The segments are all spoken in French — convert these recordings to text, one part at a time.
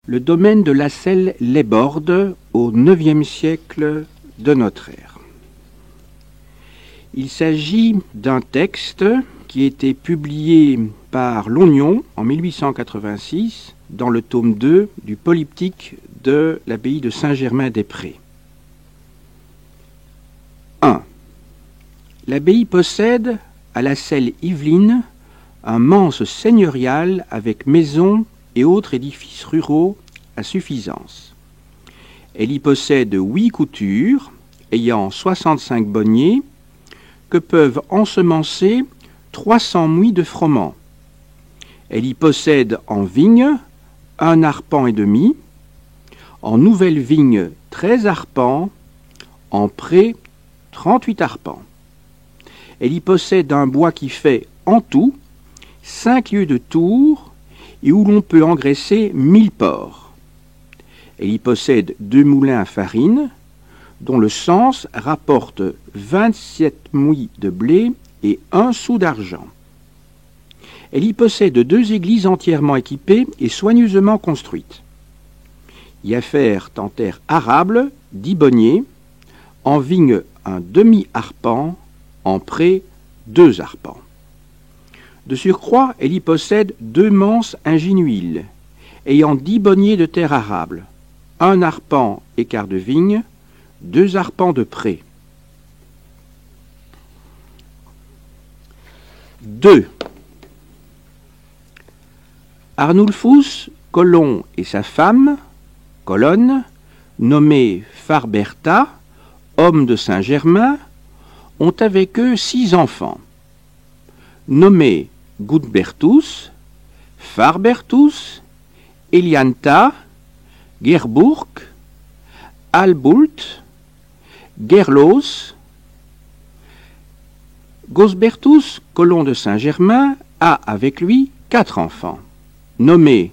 Le domaine de la Selle les Bordes au IXe siècle de notre ère. Il s'agit d'un texte qui a été publié par Longnon en 1886 dans le tome 2 du polyptyque de l'abbaye de Saint-Germain-des-Prés. 1. L'abbaye possède à la Selle Yveline un manse seigneurial avec maisons et autres édifices ruraux à suffisance. Elle y possède 8 coutures, ayant 65 bonniers, que peuvent ensemencer 300 mouilles de froment. Elle y possède en vigne 1 arpent et demi, en nouvelle vigne 13 arpents, en pré 38 arpents. Elle y possède un bois qui fait en tout 5 lieues de tour et où l'on peut engraisser 1000 porcs. Elle y possède 2 moulins à farine, dont le sens rapporte 27 mouilles de blé et 1 sou d'argent. Elle y possède 2 églises entièrement équipées et soigneusement construites. Y affaire en terre arable 10 bonniers, en vigne un demi-arpent, en pré 2 arpents. De surcroît, elle y possède 2 manses ingénuiles, ayant 10 bonniers de terre arable, 1 arpent et quart de vigne, 2 arpents de pré. 2. Arnulfus Colon et sa femme, Colonne, nommée Farberta, homme de Saint-Germain, ont avec eux 6 enfants, nommés Gudbertus, Farbertus, Elianta, Gerburg, Albult, Gerlos. Gosbertus, colon de Saint-Germain, a avec lui 4 enfants, nommés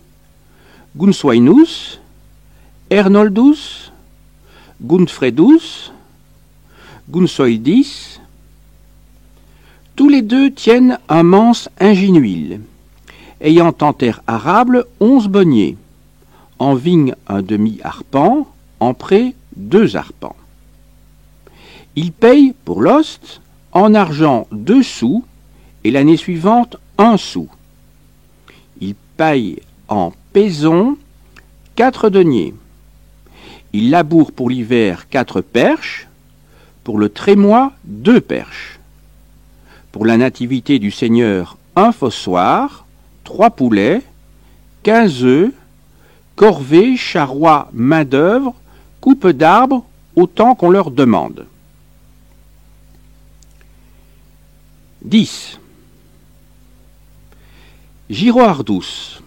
Gunsweinus, Ernoldus, Gunfredus, Gunsoildis. Tous les 2 tiennent un manse ingénuile, ayant en terre arable 11 bonniers, en vigne un demi-arpent, en pré 2 arpents. Ils payent pour l'ost en argent 2 sous et l'année suivante 1 sou. Ils payent en paison 4 deniers. Ils labourent pour l'hiver 4 perches, pour le trémois 2 perches. Pour la nativité du Seigneur 1 fossoir, 3 poulets, 15 œufs, corvée, charroi, main-d'œuvre, coupe d'arbres, autant qu'on leur demande. 10. Giroardus,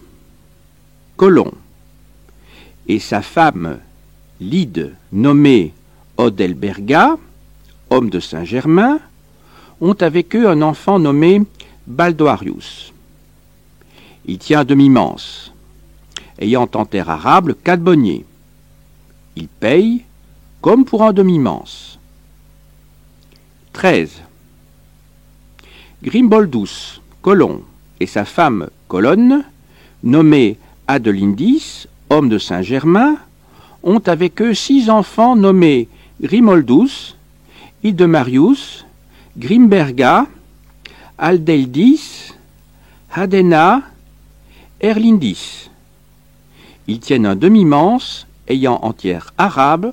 colon, et sa femme Lyde, nommée Odelberga, homme de Saint-Germain, ont avec eux un enfant nommé Baldoarius. Il tient un demi-manse, ayant en terre arable 4 bonniers. Il paye comme pour un demi-manse. 13. Grimboldus, colon, et sa femme Colonne, nommée Adelindis, homme de Saint-Germain, ont avec eux 6 enfants nommés Grimoldus, Idemarius, Grimberga, Aldeldis, Hadena, Erlindis. Ils tiennent un demi-manse, ayant en terre arabe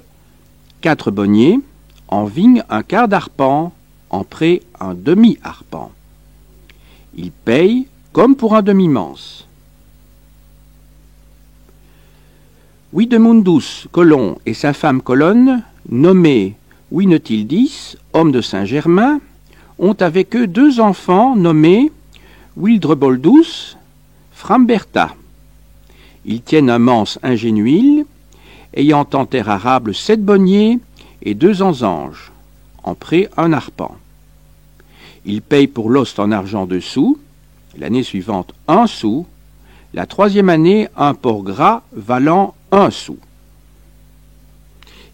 4 bonniers, en vigne un quart d'arpent, en pré un demi-arpent. Ils payent comme pour un demi-manse. Widemundus, colon, et sa femme Colonne, nommée Winetildis, homme de Saint-Germain, ont avec eux 2 enfants nommés Wildreboldus, Framberta. Ils tiennent un manse ingénuile, ayant en terre arable 7 bonniers et 2 ansanges, en pré 1 arpent. Ils payent pour l'ost en argent 2 sous, l'année suivante 1 sou, la 3e année un porc gras valant 1 sou.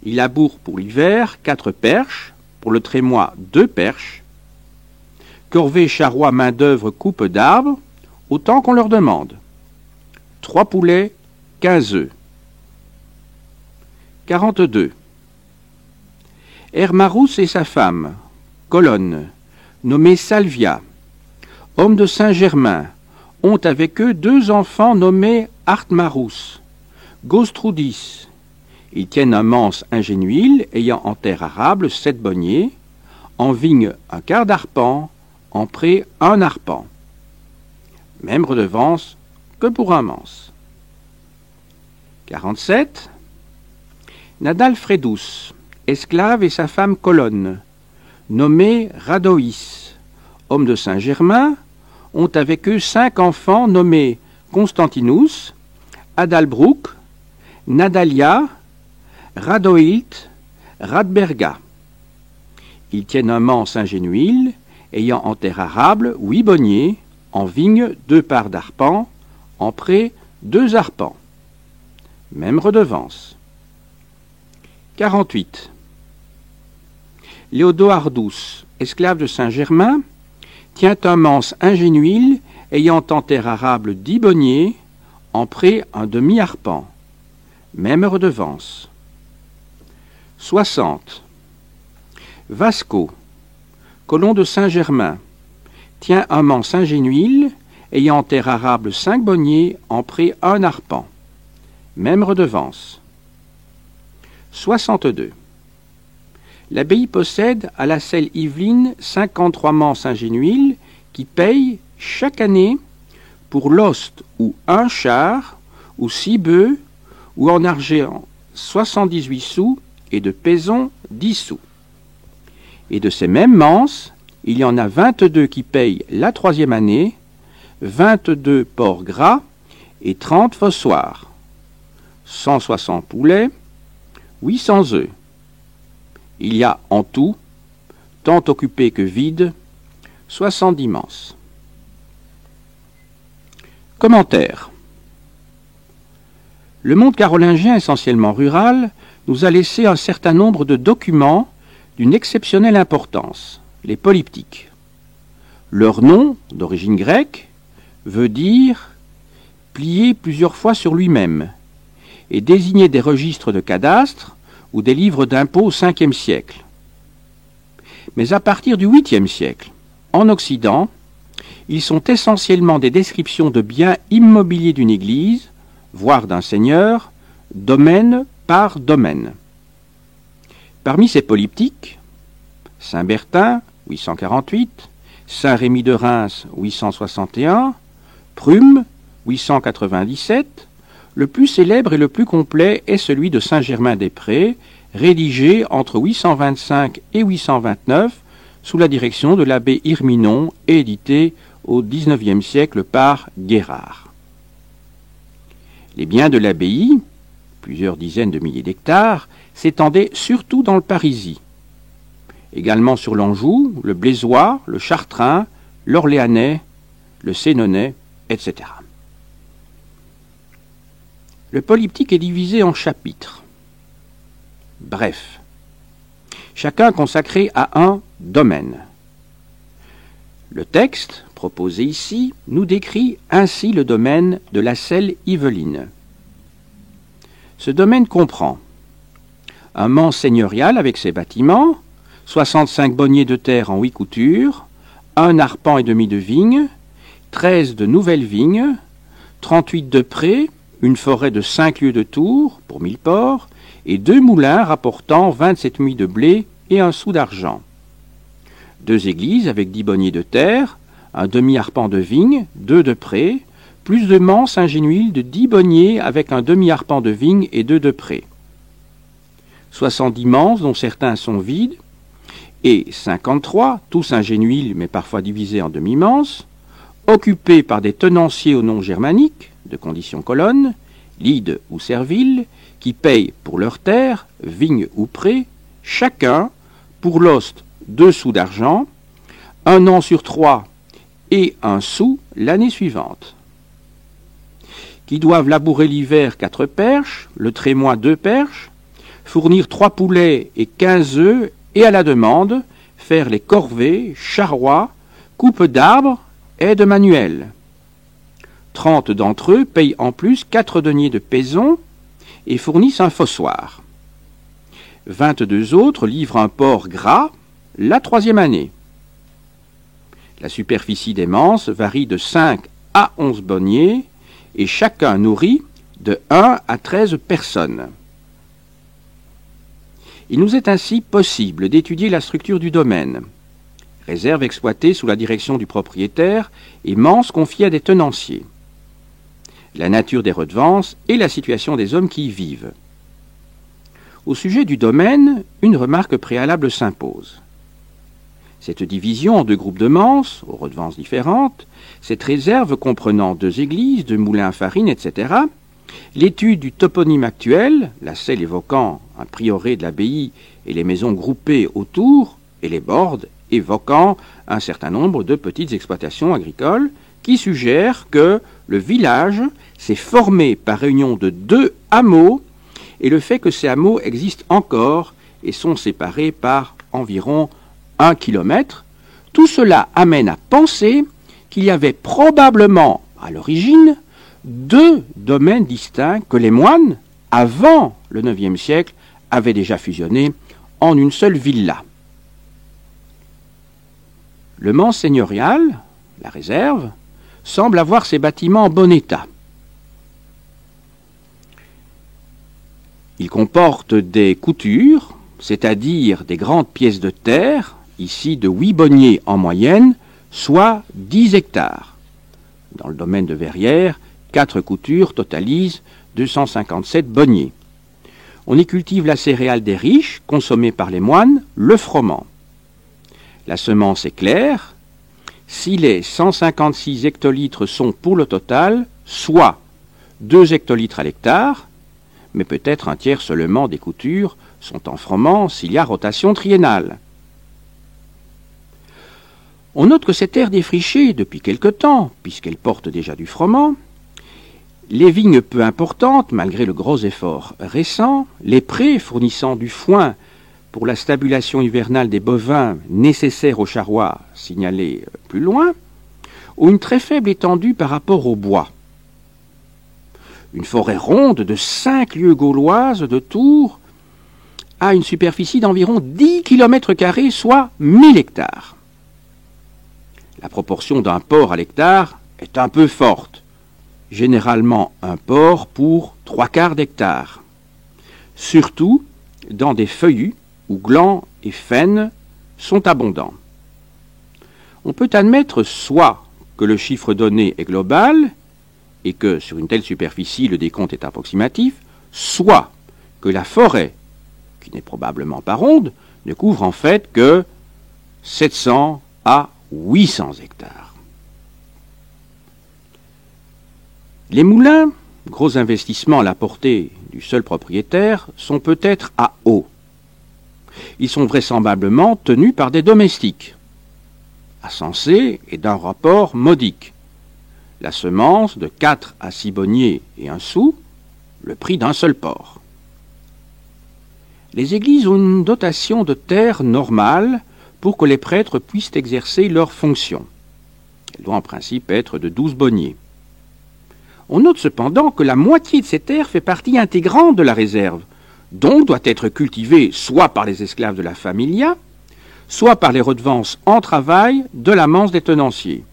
Ils labourent pour l'hiver 4 perches, pour le trémois 2 perches, corvée, charroi, main-d'œuvre, coupe d'arbres, autant qu'on leur demande. 3 poulets, 15 œufs. 42. Hermarus et sa femme, Colonne, nommée Salvia, homme de Saint-Germain, ont avec eux 2 enfants nommés Artmarus, Gostrudis. Ils tiennent un manse ingénuil ayant en terre arable 7 bonniers, en vigne un quart d'arpent, en pré un arpent. Même redevance que pour un manse. 47. Nadalfredus, esclave et sa femme Colonne, nommés Radoïs, homme de Saint-Germain, ont avec eux 5 enfants nommés Constantinus, Adalbrook, Nadalia, Radoïlt, Radberga. Ils tiennent un manse ingénuil, ayant en terre arable 8 bonniers, en vigne 2 parts d'arpent, en pré 2 arpents. Même redevance. 48. Léodoardus, esclave de Saint-Germain, tient un manse ingénuil ayant en terre arable 10 bonniers, en pré un demi-arpent. Même redevance. 60. Vasco, colon de Saint-Germain, tient un manse ingénuil ayant en terre arable 5 bonniers, en pré un arpent. Même redevance. 62. L'abbaye possède à la selle Yveline 53 manses ingénuiles qui payent chaque année pour l'ost ou 1 char ou 6 bœufs ou en argent 78 sous et de péson 10 sous. Et de ces mêmes manses, il y en a 22 qui payent la 3e année, 22 porcs gras et 30 fossoirs, 160 poulets, 800 œufs. Il y a en tout, tant occupés que vides, 70 manses. Commentaire. Le monde carolingien, essentiellement rural, nous a laissé un certain nombre de documents d'une exceptionnelle importance, les polyptyques. Leur nom, d'origine grecque, veut dire « plier plusieurs fois sur lui-même » et désigner des registres de cadastre ou des livres d'impôts au 5e siècle. Mais à partir du 8e siècle, en Occident, ils sont essentiellement des descriptions de biens immobiliers d'une église, voire d'un seigneur, domaine par domaine. Parmi ces polyptyques, Saint-Bertin, 848, Saint-Rémy de Reims, 861, Prume, 897, le plus célèbre et le plus complet est celui de Saint-Germain-des-Prés, rédigé entre 825 et 829 sous la direction de l'abbé Irminon et édité au XIXe siècle par Guérard. Les biens de l'abbaye, plusieurs dizaines de milliers d'hectares, s'étendaient surtout dans le Parisis, également sur l'Anjou, le Blésois, le Chartrain, l'Orléanais, le Sénonais, etc. Le polyptyque est divisé en chapitres. Bref, chacun consacré à un domaine. Le texte, proposé ici, nous décrit ainsi le domaine de la selle Yveline. Ce domaine comprend un manse seigneurial avec ses bâtiments, 65 bonniers de terre en 8 coutures, 1 arpent et demi de vigne, 13 de nouvelles vignes, 38 de prés, une forêt de 5 lieues de tour pour 1000 porcs, et 2 moulins rapportant 27 muids de blé et 1 sou d'argent. 2 églises avec 10 bonniers de terre, un demi-arpent de vigne, 2 de prés, plus de manses ingénuiles de 10 bonniers avec un demi-arpent de vigne et 2 de prés. 70 manses dont certains sont vides, et 53, tous ingénuiles mais parfois divisés en demi-manses, occupés par des tenanciers au nom germanique, de condition colonne, Lide ou Serville, qui payent pour leurs terres, vignes ou prés, chacun, pour l'ost 2 sous d'argent, 1 an sur 3 et 1 sou l'année suivante. Qui doivent labourer l'hiver 4 perches, le trémois 2 perches, fournir 3 poulets et 15 œufs et à la demande, faire les corvées, charrois, coupes d'arbres, aides manuelles. 30 d'entre eux payent en plus 4 deniers de péson et fournissent un fossoir. 22 autres livrent un porc gras la 3e année. La superficie des manses varie de 5 à 11 bonniers et chacun nourrit de 1 à 13 personnes. Il nous est ainsi possible d'étudier la structure du domaine. Réserve exploitée sous la direction du propriétaire et manses confiées à des tenanciers. La nature des redevances et la situation des hommes qui y vivent. Au sujet du domaine, une remarque préalable s'impose. Cette division en 2 groupes de manses, aux redevances différentes, cette réserve comprenant 2 églises, 2 moulins à farine, etc., l'étude du toponyme actuel, la selle évoquant un prieuré de l'abbaye et les maisons groupées autour, et les bordes évoquant un certain nombre de petites exploitations agricoles, qui suggèrent que le village s'est formé par réunion de 2 hameaux, et le fait que ces hameaux existent encore et sont séparés par environ 1 kilomètre, tout cela amène à penser qu'il y avait probablement, à l'origine, 2 domaines distincts que les moines, avant le IXe siècle, avaient déjà fusionnés en une seule villa. Le manse seigneurial, la réserve, semble avoir ses bâtiments en bon état. Il comporte des coutures, c'est-à-dire des grandes pièces de terre, ici de 8 bonniers en moyenne, soit 10 hectares. Dans le domaine de Verrières, 4 coutures totalisent 257 bonniers. On y cultive la céréale des riches, consommée par les moines, le froment. La semence est claire. Si les 156 hectolitres sont pour le total, soit 2 hectolitres à l'hectare, mais peut-être un tiers seulement des coutures sont en froment s'il y a rotation triennale. On note que cette terre défrichée depuis quelque temps, puisqu'elle porte déjà du froment, les vignes peu importantes, malgré le gros effort récent, les prés fournissant du foin pour la stabulation hivernale des bovins nécessaires aux charrois signalés plus loin, ont une très faible étendue par rapport au bois. Une forêt ronde de 5 lieues gauloises de tour a une superficie d'environ 10 km², soit 1000 hectares. La proportion d'un porc à l'hectare est un peu forte. Généralement un porc pour 3/4 d'hectare. Surtout dans des feuillus où glands et faines sont abondants. On peut admettre soit que le chiffre donné est global et que sur une telle superficie le décompte est approximatif, soit que la forêt, qui n'est probablement pas ronde, ne couvre en fait que 700 à 800 hectares. Les moulins, gros investissements à la portée du seul propriétaire, sont peut-être à eau. Ils sont vraisemblablement tenus par des domestiques, insensés et d'un rapport modique. La semence de 4 à 6 bonniers et 1 sou, le prix d'un seul porc. Les églises ont une dotation de terre normale pour que les prêtres puissent exercer leurs fonctions. Elle doit en principe être de 12 bonniers. On note cependant que la moitié de ces terres fait partie intégrante de la réserve, donc doit être cultivée soit par les esclaves de la familia, soit par les redevances en travail de la manse des tenanciers.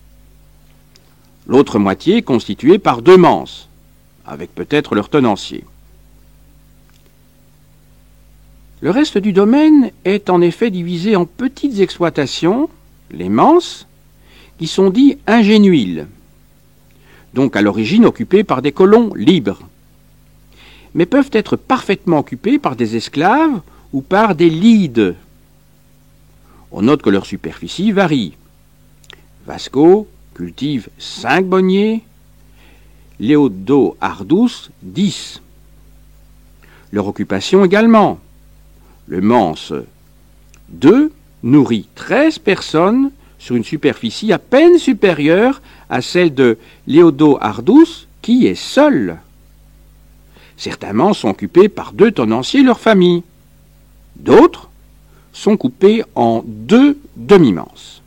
L'autre moitié est constituée par 2 manses, avec peut-être leurs tenanciers. Le reste du domaine est en effet divisé en petites exploitations, les manses, qui sont dits ingénuiles, donc à l'origine occupées par des colons libres, mais peuvent être parfaitement occupées par des esclaves ou par des lides. On note que leur superficie varie. Vasco cultive 5 bonniers, Léodo Ardous 10. Leur occupation également. Le manse 2 nourrit 13 personnes sur une superficie à peine supérieure à celle de Léodo Ardous, qui est seul. Certains manses sont occupés par 2 tenanciers et leurs familles. D'autres sont coupés en 2 demi-manses.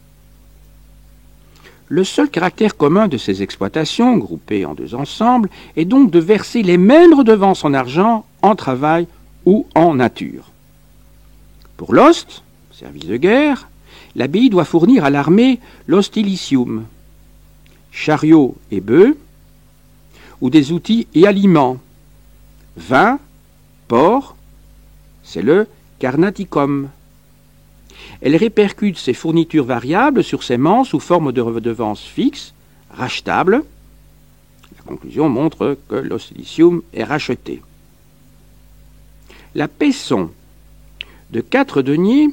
Le seul caractère commun de ces exploitations, groupées en 2 ensembles, est donc de verser les mêmes redevances en argent, en travail ou en nature. Pour l'ost, service de guerre, l'abbaye doit fournir à l'armée l'hostilicium, chariots et bœufs, ou des outils et aliments, vin, porc, c'est le carnaticum. Elle répercute ses fournitures variables sur ses mans sous forme de redevances fixes, rachetables. La conclusion montre que l'hostilicium est racheté. La paisson de 4 deniers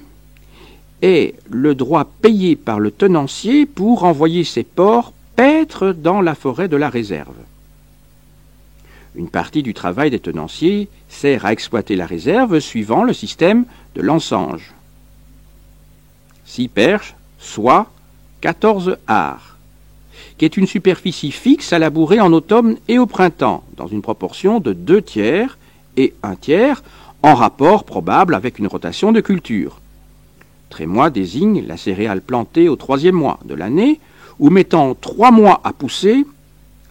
est le droit payé par le tenancier pour envoyer ses porcs paître dans la forêt de la réserve. Une partie du travail des tenanciers sert à exploiter la réserve suivant le système de l'ensange. 6 perches, soit 14 arts, qui est une superficie fixe à labourer en automne et au printemps, dans une proportion de 2 tiers et 1 tiers, en rapport probable avec une rotation de culture. Trémois désigne la céréale plantée au 3e mois de l'année, ou mettant 3 mois à pousser,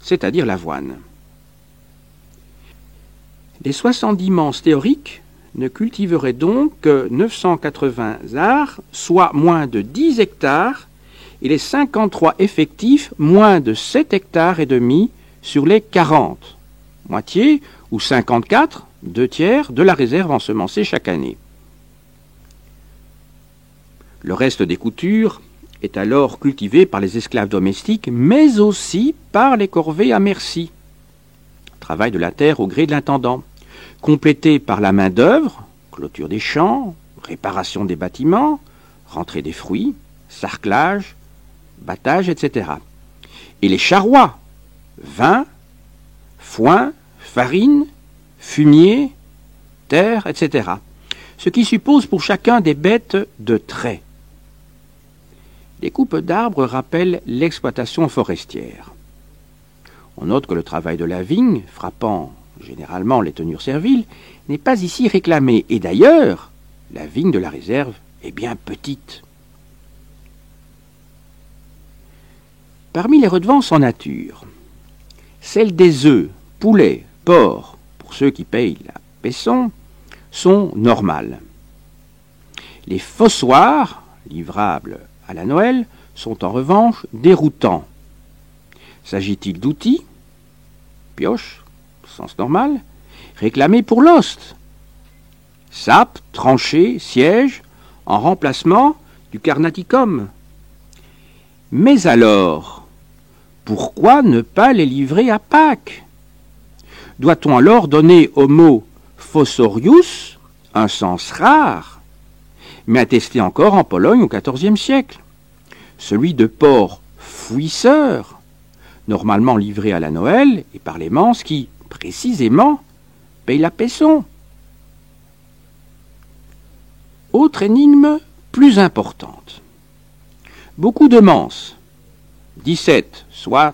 c'est-à-dire l'avoine. Les 70 manses théoriques ne cultiveraient donc que 980 arts, soit moins de 10 hectares, et les 53 effectifs, moins de 7 hectares et demi sur les 40, moitié ou 54, 2 tiers de la réserve ensemencée chaque année. Le reste des coutures est alors cultivé par les esclaves domestiques, mais aussi par les corvées à merci. Travail de la terre au gré de l'intendant, complété par la main-d'œuvre, clôture des champs, réparation des bâtiments, rentrée des fruits, sarclage, battage, etc. Et les charrois, vin, foin, farine, fumier, terre, etc. Ce qui suppose pour chacun des bêtes de trait. Les coupes d'arbres rappellent l'exploitation forestière. On note que le travail de la vigne, frappant généralement les tenures serviles, n'est pas ici réclamé. Et d'ailleurs, la vigne de la réserve est bien petite. Parmi les redevances en nature, celles des œufs, poulets, porcs, pour ceux qui payent la paisson, sont normales. Les fossoirs, livrables à la Noël, sont en revanche déroutants. S'agit-il d'outils, pioche, sens normal, réclamés pour l'ost, sape, tranchée, siège, en remplacement du carnaticum. Mais alors, pourquoi ne pas les livrer à Pâques? Doit-on alors donner au mot fossorius un sens rare, mais attesté encore en Pologne au XIVe siècle, celui de porc fouisseur, normalement livré à la Noël et par les manses qui, précisément, payent la paisson? Autre énigme plus importante. Beaucoup de manses, 17, soit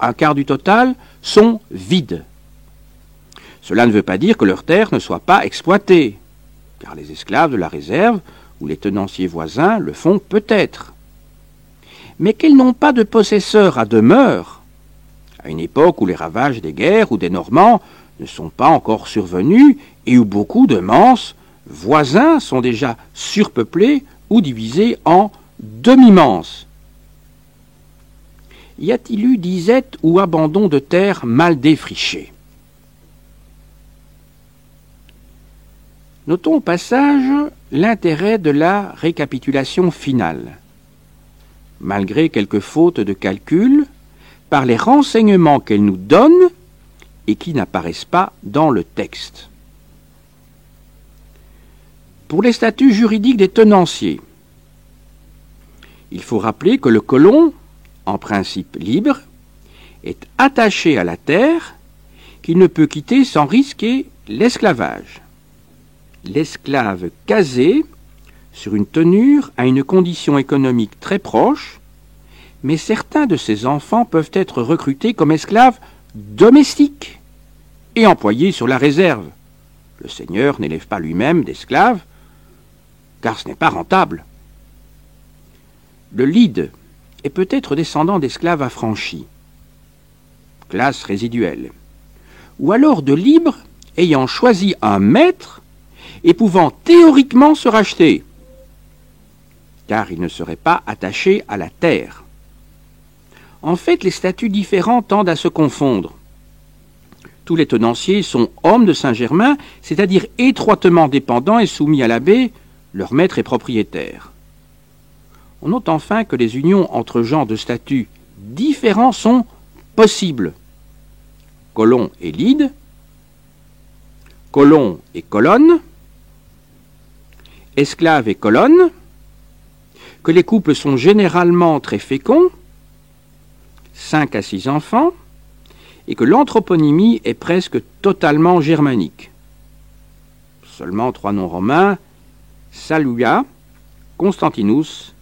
un quart du total, sont vides. Cela ne veut pas dire que leurs terres ne soient pas exploitées, car les esclaves de la réserve ou les tenanciers voisins le font peut-être. Mais qu'elles n'ont pas de possesseurs à demeure, à une époque où les ravages des guerres ou des Normands ne sont pas encore survenus et où beaucoup de manses voisins sont déjà surpeuplés ou divisés en demi-manses. Y a-t-il eu disette ou abandon de terres mal défrichées? Notons au passage l'intérêt de la récapitulation finale. Malgré quelques fautes de calcul, par les renseignements qu'elle nous donne et qui n'apparaissent pas dans le texte. Pour les statuts juridiques des tenanciers, il faut rappeler que le colon, en principe libre, est attaché à la terre qu'il ne peut quitter sans risquer l'esclavage. L'esclave casé sur une tenure a une condition économique très proche, mais certains de ses enfants peuvent être recrutés comme esclaves domestiques et employés sur la réserve. Le seigneur n'élève pas lui-même d'esclaves, car ce n'est pas rentable. Le lead est peut-être descendant d'esclaves affranchis, classe résiduelle, ou alors de libres ayant choisi un maître et pouvant théoriquement se racheter, car ils ne seraient pas attachés à la terre. En fait, les statuts différents tendent à se confondre. Tous les tenanciers sont hommes de Saint-Germain, c'est-à-dire étroitement dépendants et soumis à l'abbé, leur maître et propriétaire. On note enfin que les unions entre gens de statuts différents sont possibles. Colon et Lyde, colon et colonne, esclave et colonne, que les couples sont généralement très féconds, 5 à 6 enfants, et que l'anthroponymie est presque totalement germanique. Seulement 3 noms romains, Saluia, Constantinus